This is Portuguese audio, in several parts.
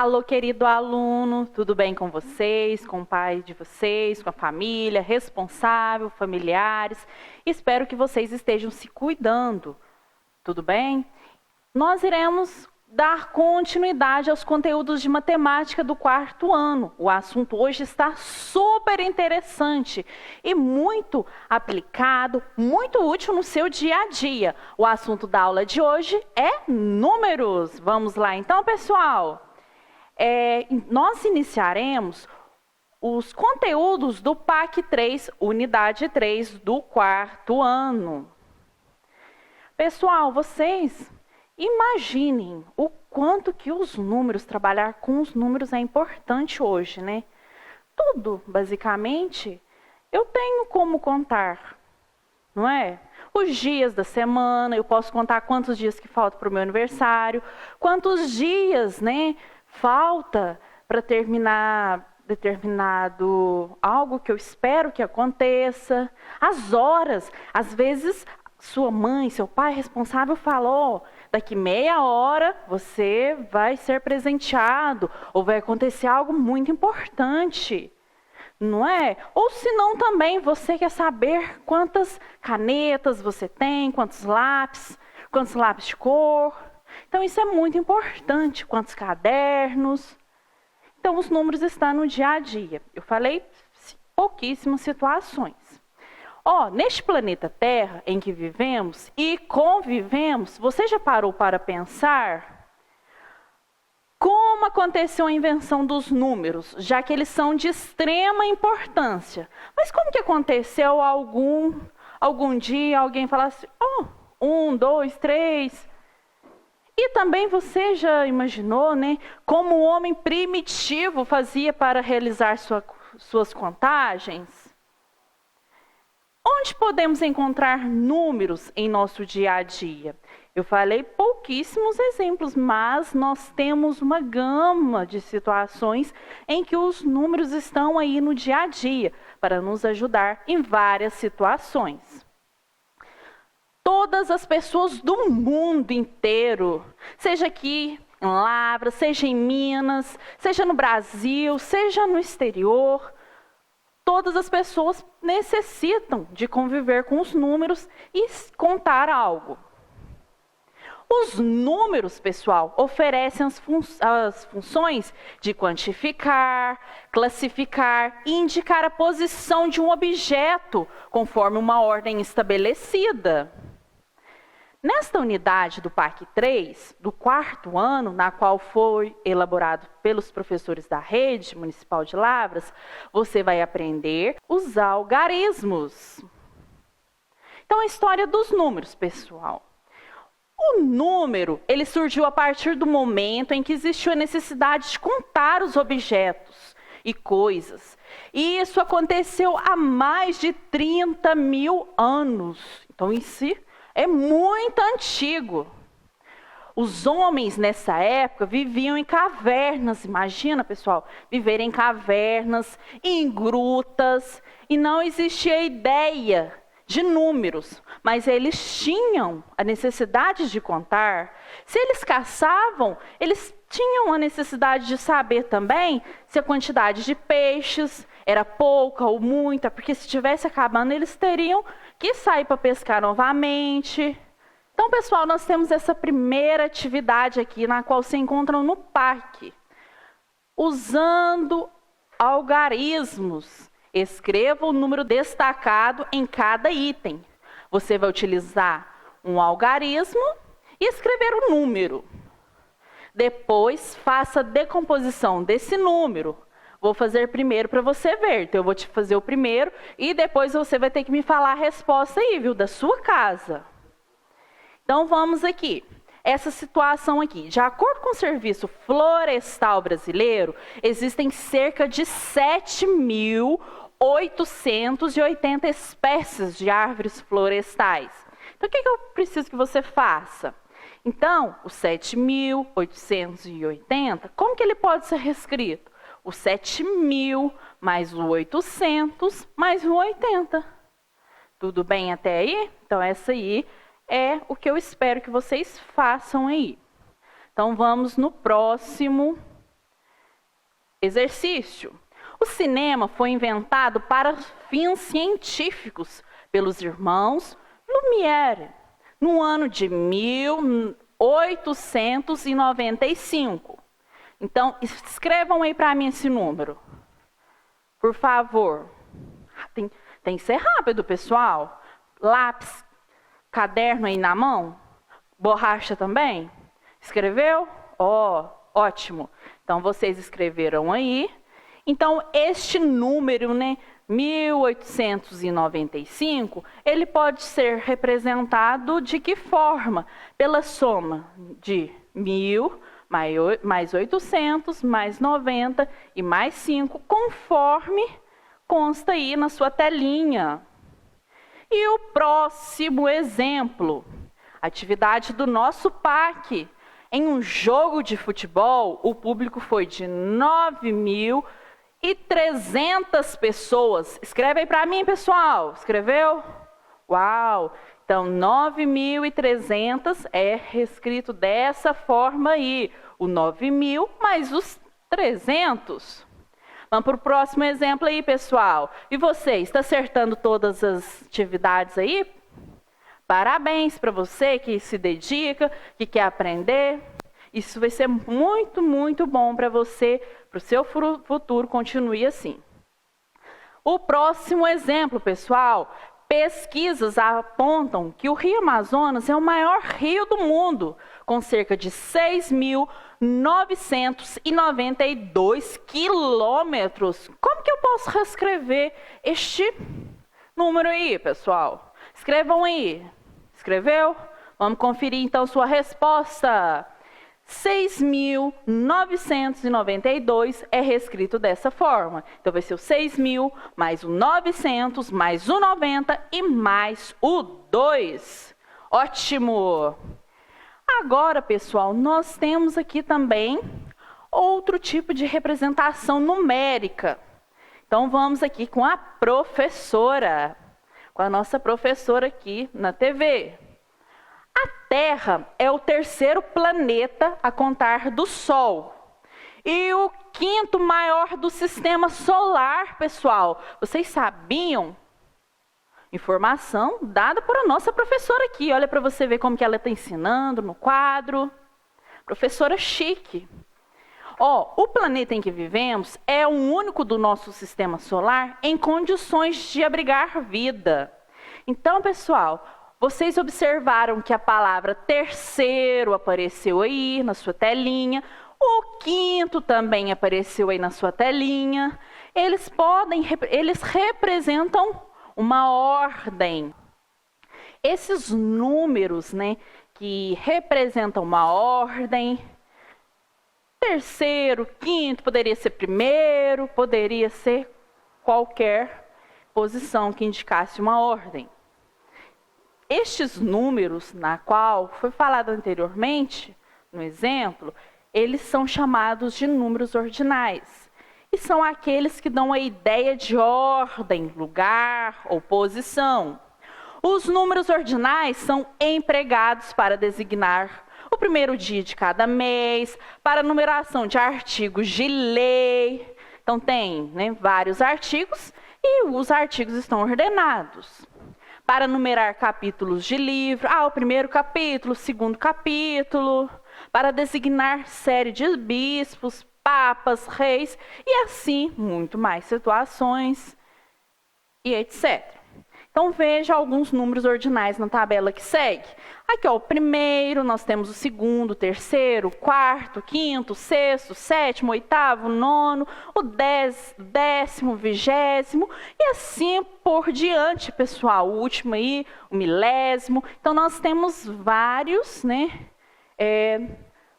Alô, querido aluno, tudo bem com vocês, com o pai de vocês, com a família, responsável, familiares? Espero que vocês estejam se cuidando, tudo bem? Nós iremos dar continuidade aos conteúdos de matemática do 4º ano. O assunto hoje está super interessante e muito aplicado, muito útil no seu dia a dia. O assunto da aula de hoje é números. Vamos lá então, pessoal? Nós iniciaremos os conteúdos do PAC 3, unidade 3 do 4º ano. Pessoal, vocês imaginem o quanto que os números, trabalhar com os números é importante hoje, né? Tudo, basicamente, eu tenho como contar, não é? Os dias da semana, eu posso contar quantos dias que faltam para o meu aniversário, quantos dias, né, falta para terminar determinado algo que eu espero que aconteça, as horas, às vezes sua mãe, seu pai responsável falou, daqui meia hora você vai ser presenteado, ou vai acontecer algo muito importante, não é? Ou se não também, você quer saber quantas canetas você tem, quantos lápis de cor. Então isso é muito importante, quantos cadernos. Então os números estão no dia a dia. Eu falei pouquíssimas situações. Neste planeta Terra em que vivemos e convivemos, você já parou para pensar como aconteceu a invenção dos números, já que eles são de extrema importância? Mas como que aconteceu algum dia alguém falasse, 1, 2, 3... E também você já imaginou, né, como o homem primitivo fazia para realizar suas contagens? Onde podemos encontrar números em nosso dia a dia? Eu falei pouquíssimos exemplos, mas nós temos uma gama de situações em que os números estão aí no dia a dia, para nos ajudar em várias situações. Todas as pessoas do mundo inteiro, seja aqui em Lavras, seja em Minas, seja no Brasil, seja no exterior, todas as pessoas necessitam de conviver com os números e contar algo. Os números, pessoal, oferecem as funções de quantificar, classificar e indicar a posição de um objeto conforme uma ordem estabelecida. Nesta unidade do PAC 3, do 4º ano, na qual foi elaborado pelos professores da Rede Municipal de Lavras, você vai aprender os algarismos. Então, a história dos números, pessoal. O número, ele surgiu a partir do momento em que existiu a necessidade de contar os objetos e coisas. E isso aconteceu há mais de 30 mil anos. Então, em si, é muito antigo. Os homens nessa época viviam em cavernas. Imagina, pessoal, viver em cavernas, em grutas, e não existia ideia de números, mas eles tinham a necessidade de contar. Se eles caçavam, eles tinham a necessidade de saber também se a quantidade de peixes era pouca ou muita, porque se estivesse acabando, eles teriam que sair para pescar novamente. Então, pessoal, nós temos essa primeira atividade aqui, na qual se encontram no PAC. Usando algarismos, escreva o número destacado em cada item. Você vai utilizar um algarismo e escrever o número. Depois, faça a decomposição desse número. Vou fazer primeiro para você ver. Então, eu vou te fazer o primeiro e depois você vai ter que me falar a resposta aí, viu? Da sua casa. Então, vamos aqui. Essa situação aqui. De acordo com o Serviço Florestal Brasileiro, existem cerca de 7.880 espécies de árvores florestais. Então, o que eu preciso que você faça? Então, o 7.880, como que ele pode ser reescrito? O 7.000 mais o 800 mais o 80. Tudo bem até aí? Então, essa aí é o que eu espero que vocês façam aí. Então, vamos no próximo Exercício. O cinema foi inventado para fins científicos pelos irmãos Lumière no ano de 1895. Então, escrevam aí para mim esse número, por favor. Tem que ser rápido, pessoal. Lápis, caderno aí na mão, borracha também. Escreveu? Ótimo. Então, vocês escreveram aí. Então, este número, 1895, ele pode ser representado de que forma? Pela soma de 1000 mais 800, mais 90 e mais 5, conforme consta aí na sua telinha. E o próximo exemplo, atividade do nosso PAC. Em um jogo de futebol, o público foi de 9.300 pessoas. Escreve aí para mim, pessoal. Escreveu? Uau! Então, 9.300 é escrito dessa forma aí. O 9.000 mais os 300. Vamos para o próximo exemplo aí, pessoal. E você, está acertando todas as atividades aí? Parabéns para você que se dedica, que quer aprender. Isso vai ser muito, muito bom para você, para o seu futuro. Continue assim. O próximo exemplo, pessoal. Pesquisas apontam que o Rio Amazonas é o maior rio do mundo, com cerca de 6.992 quilômetros. Como que eu posso reescrever este número aí, pessoal? Escrevam aí. Escreveu? Vamos conferir então sua resposta. 6.992 é reescrito dessa forma. Então vai ser o 6.000 mais o 900 mais o 90 e mais o 2. Ótimo! Agora, pessoal, nós temos aqui também outro tipo de representação numérica. Então vamos aqui com a professora, com a nossa professora aqui na TV. A Terra é o terceiro planeta a contar do Sol. E o quinto maior do sistema solar, pessoal. Vocês sabiam? Informação dada por a nossa professora aqui. Olha para você ver como que ela está ensinando no quadro. Professora chique. O planeta em que vivemos é o único do nosso sistema solar em condições de abrigar vida. Então, pessoal, vocês observaram que a palavra terceiro apareceu aí na sua telinha. O quinto também apareceu aí na sua telinha. Eles representam uma ordem. Esses números, que representam uma ordem. Terceiro, quinto, poderia ser primeiro, poderia ser qualquer posição que indicasse uma ordem. Estes números, na qual foi falado anteriormente, no exemplo, eles são chamados de números ordinais. E são aqueles que dão a ideia de ordem, lugar ou posição. Os números ordinais são empregados para designar o primeiro dia de cada mês, para a numeração de artigos de lei. Então tem vários artigos e os artigos estão ordenados. Para numerar capítulos de livro, o primeiro capítulo, o segundo capítulo, para designar série de bispos, papas, reis, e assim, muito mais situações, e etc. Então, veja alguns números ordinais na tabela que segue. Aqui, o primeiro, nós temos o segundo, o terceiro, o quarto, quinto, sexto, sétimo, oitavo, nono, o décimo, vigésimo, e assim por diante, pessoal. O último aí, o milésimo. Então, nós temos vários,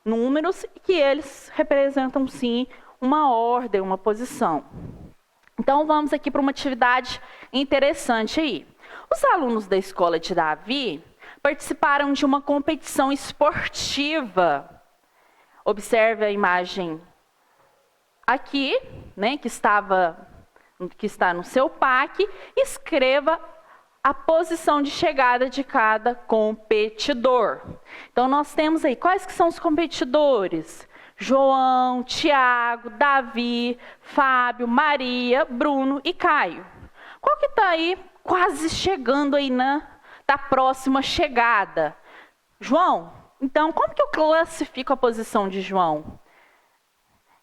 números que eles representam, sim, uma ordem, uma posição. Então, vamos aqui para uma atividade interessante aí. Os alunos da escola de Davi participaram de uma competição esportiva. Observe a imagem aqui, que está no seu PAC. Escreva a posição de chegada de cada competidor. Então, nós temos aí, quais que são os competidores? João, Tiago, Davi, Fábio, Maria, Bruno e Caio. Qual que está aí quase chegando aí da próxima chegada? João. Então, como que eu classifico a posição de João?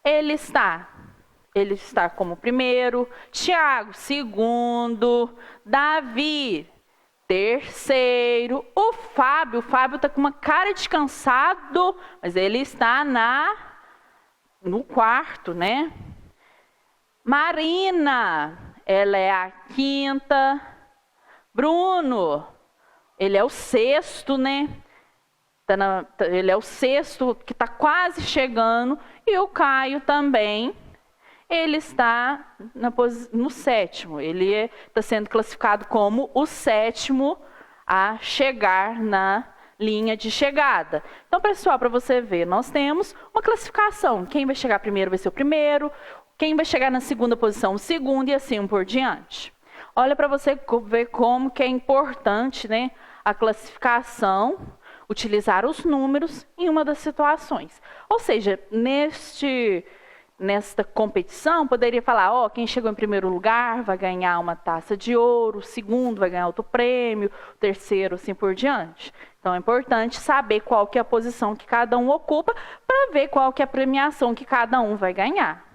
Ele está como primeiro, Tiago, segundo, Davi, terceiro, o Fábio está com uma cara de cansado, mas ele está no quarto, né? Marina, ela é a quinta. Bruno, ele é o sexto, né? Ele é o sexto que está quase chegando. E o Caio também, ele está no sétimo. Ele está sendo classificado como o sétimo a chegar na linha de chegada. Então, pessoal, para você ver, nós temos uma classificação. Quem vai chegar primeiro vai ser o primeiro. Quem vai chegar na segunda posição, o segundo, e assim por diante. Olha para você ver como que é importante, né, a classificação, utilizar os números em uma das situações. Ou seja, nesta competição, poderia falar, quem chegou em primeiro lugar vai ganhar uma taça de ouro, o segundo vai ganhar outro prêmio, o terceiro, assim por diante. Então, é importante saber qual que é a posição que cada um ocupa, para ver qual que é a premiação que cada um vai ganhar.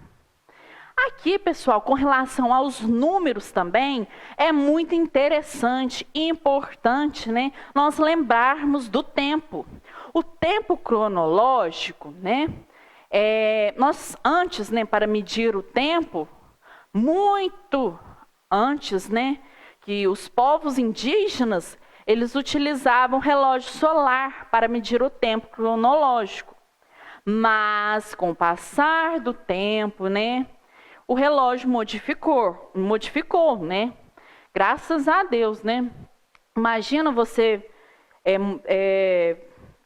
Aqui, pessoal, com relação aos números também, é muito interessante e importante, né, nós lembrarmos do tempo. O tempo cronológico, né, nós antes, né, para medir o tempo, muito antes, né, que os povos indígenas, eles utilizavam relógio solar para medir o tempo cronológico. Mas, com o passar do tempo, né, o relógio modificou, né? Graças a Deus, né? Imagina você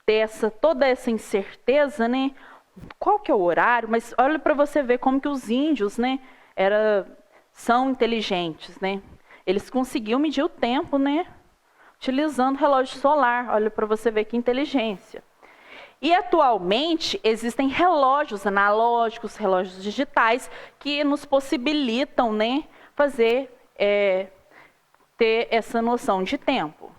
ter toda essa incerteza, né? Qual que é o horário? Mas olha para você ver como que os índios, né, são inteligentes, né? Eles conseguiam medir o tempo, né, utilizando relógio solar. Olha para você ver que inteligência. E atualmente existem relógios analógicos, relógios digitais, que nos possibilitam, né, ter essa noção de tempo.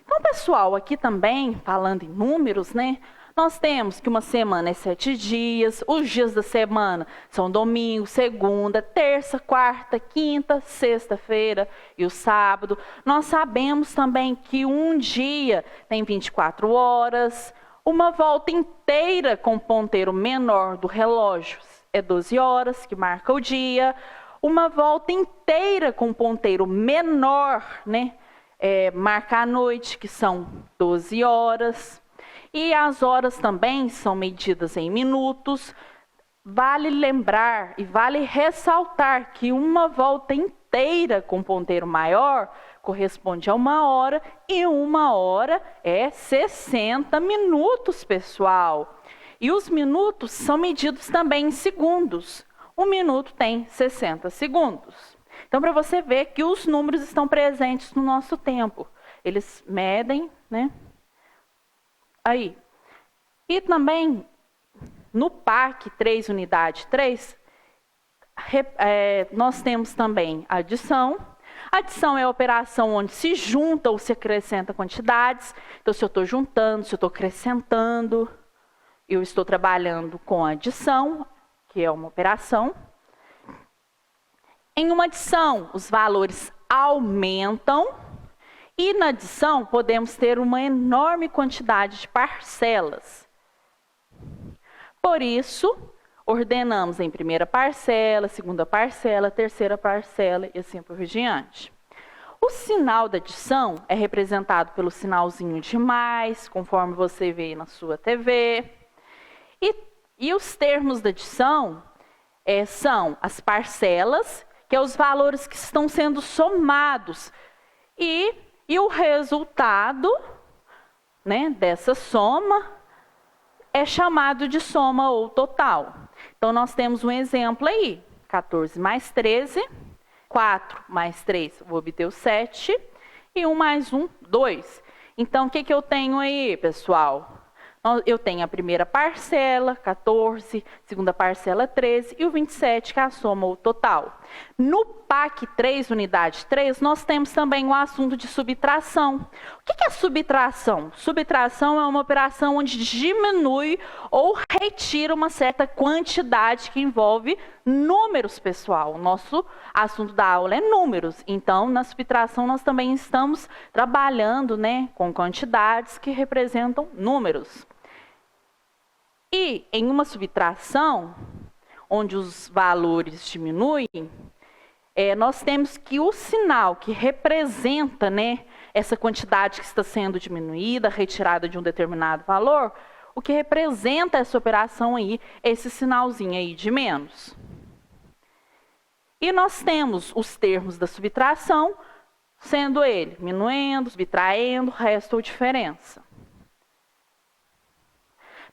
Então, pessoal, aqui também, falando em números, né, nós temos que uma semana é 7 dias, os dias da semana são domingo, segunda, terça, quarta, quinta, sexta-feira e o sábado. Nós sabemos também que um dia tem 24 horas, uma volta inteira com o ponteiro menor do relógio é 12 horas, que marca o dia. Uma volta inteira com o ponteiro menor, né, marca a noite, que são 12 horas. E as horas também são medidas em minutos. Vale lembrar e vale ressaltar que uma volta inteira com ponteiro maior corresponde a 1 hora, e 1 hora é 60 minutos, pessoal. E os minutos são medidos também em segundos. 1 minuto tem 60 segundos. Então, para você ver que os números estão presentes no nosso tempo. Eles medem, né? Aí. E também, no PAC 3, unidade 3, nós temos também a adição. A adição é a operação onde se junta ou se acrescenta quantidades. Então, se eu estou juntando, se eu estou acrescentando, eu estou trabalhando com adição, que é uma operação. Em uma adição, os valores aumentam. E na adição, podemos ter uma enorme quantidade de parcelas. Por isso, ordenamos em primeira parcela, segunda parcela, terceira parcela e assim por diante. O sinal da adição é representado pelo sinalzinho de mais, conforme você vê na sua TV. E os termos da adição são as parcelas, que é os valores que estão sendo somados. E o resultado, né, dessa soma é chamado de soma ou total. Então, nós temos um exemplo aí. 14 mais 13, 4 mais 3, vou obter o 7, e 1 mais 1, 2. Então, o que eu tenho aí, pessoal? Eu tenho a primeira parcela, 14, segunda parcela, 13, e o 27, que é a soma ou total. No PAC 3, unidade 3, nós temos também o assunto de subtração. O que é subtração? Subtração é uma operação onde diminui ou retira uma certa quantidade que envolve números, pessoal. O nosso assunto da aula é números. Então, na subtração, nós também estamos trabalhando, né, com quantidades que representam números. E em uma subtração, onde os valores diminuem, nós temos que o sinal que representa, né, essa quantidade que está sendo diminuída, retirada de um determinado valor, o que representa essa operação aí, esse sinalzinho aí de menos. E nós temos os termos da subtração, sendo ele diminuindo, subtraindo, resto ou diferença.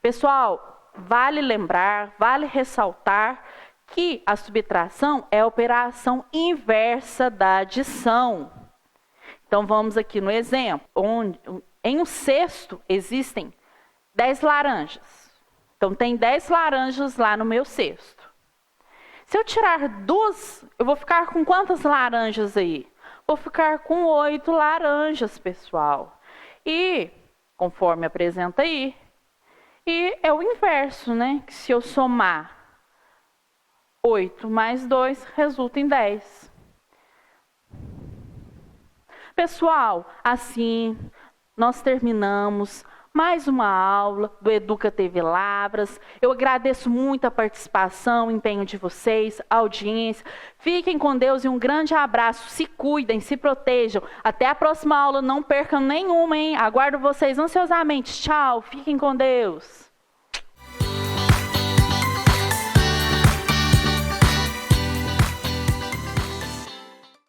Pessoal, vale lembrar, vale ressaltar que a subtração é a operação inversa da adição. Então, vamos aqui no exemplo, onde em um cesto existem 10 laranjas. Então, tem 10 laranjas lá no meu cesto. Se eu tirar 2, eu vou ficar com quantas laranjas aí? Vou ficar com 8 laranjas, pessoal. E, conforme apresenta aí, e é o inverso, né? Que se eu somar 8 mais 2, resulta em 10. Pessoal, assim nós terminamos mais uma aula do Educa TV Lavras. Eu agradeço muito a participação, o empenho de vocês, a audiência. Fiquem com Deus e um grande abraço. Se cuidem, se protejam. Até a próxima aula, não percam nenhuma, hein? Aguardo vocês ansiosamente. Tchau, fiquem com Deus.